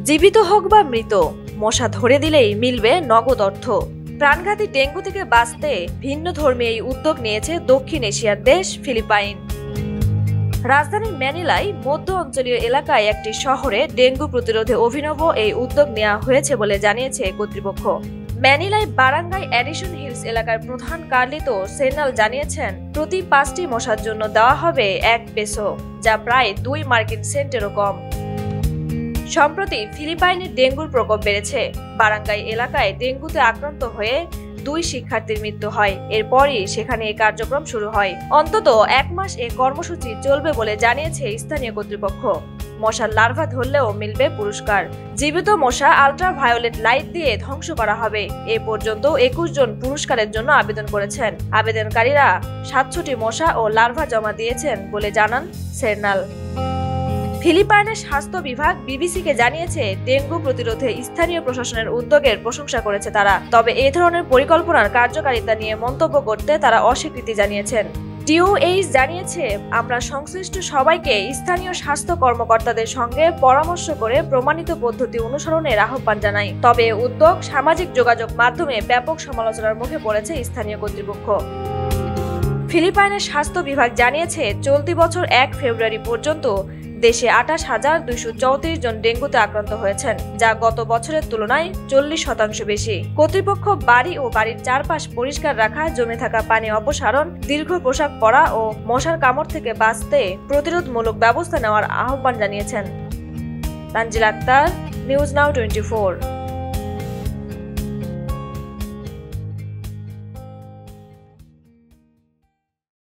জীবিত হোক বা মৃত, মশা ধরে দিলেই মিলবে নগদ অর্থ। প্রাণঘাতী ডেঙ্গু থেকে বাঁচতে ভিন্ন ধর্মী এই উদ্যোগ নিয়েছে দক্ষিণ এশিয়ার দেশ ফিলিপাইন। রাজধানী ম্যানিলায় মধ্য অঞ্চলীয় এলাকায় একটি শহরে ডেঙ্গু প্রতিরোধে অভিনব এই উদ্যোগ নেওয়া হয়েছে বলে জানিয়েছে কর্তৃপক্ষ। ম্যানিলায় বারাঙ্গাই এডিশন হিলস এলাকার প্রধান কার্লিতো সেনাল জানিয়েছেন, প্রতি 5টি মশার জন্য দেওয়া হবে 1 পেসো, যা প্রায় 2 মার্কিন সেন্টেরও কম। সম্প্রতি ফিলিপাইনে ডেঙ্গুর প্রকোপ বেড়েছে। বারাঙ্গাই এলাকায় ডেঙ্গুতে আক্রান্ত হয়ে 2 শিক্ষার্থীর মৃত্যু হয়। এরপরই সেখানে এই কার্যক্রম শুরু হয়। অন্তত 1 মাস এই কর্মসূচি চলবে বলে জানিয়েছে স্থানীয় কর্তৃপক্ষ। মশার লার্ভা ধরলেও মিলবে পুরস্কার। জীবিত মশা আল্ট্রাভায়োলেট লাইট দিয়ে ধ্বংস করা হবে। এ পর্যন্ত 21 জন পুরস্কারের জন্য আবেদন করেছেন। আবেদনকারীরা 700টি মশা ও লার্ভা জমা দিয়েছেন বলে জানান সেরনাল। ফিলিপাইনের স্বাস্থ্য বিভাগ বিবিসিকে জানিয়েছে, ডেঙ্গু প্রতিরোধে স্থানীয় প্রশাসনের উদ্যোগের প্রশংসা করেছে তারা। তবে এই ধরনের পরিকল্পনার কার্যকারিতা নিয়ে মন্তব্য করতে তারা অস্বীকৃতি জানিয়েছেন। DOH জানিয়েছে, আমরা সংশ্লিষ্ট সবাইকে স্থানীয় স্বাস্থ্য কর্মকর্তাদের সঙ্গে পরামর্শ করে প্রমাণিত পদ্ধতি অনুসরণের আহ্বান জানাই। তবে উদ্যোগ সামাজিক যোগাযোগ মাধ্যমে ব্যাপক সমালোচনার মুখে পড়েছে স্থানীয় কর্তৃপক্ষ। ফিলিপাইনের স্বাস্থ্য বিভাগ জানিয়েছে, চলতি বছর 1 ফেব্রুয়ারি পর্যন্ত দেশে 28,234 জন ডেঙ্গুতে আক্রান্ত হয়েছেন, যা গত বছরের তুলনায় 40% বেশি। কর্তৃপক্ষ বাড়ি ও বাড়ির চারপাশ পরিষ্কার রাখা, জমে থাকা পানি অপসারণ, দীর্ঘ পোশাক পরা ও মশার কামড় থেকে বাঁচতে প্রতিরোধমূলক ব্যবস্থা নেওয়ার আহ্বান জানিয়েছেন। Tanzil Akter, news now 24।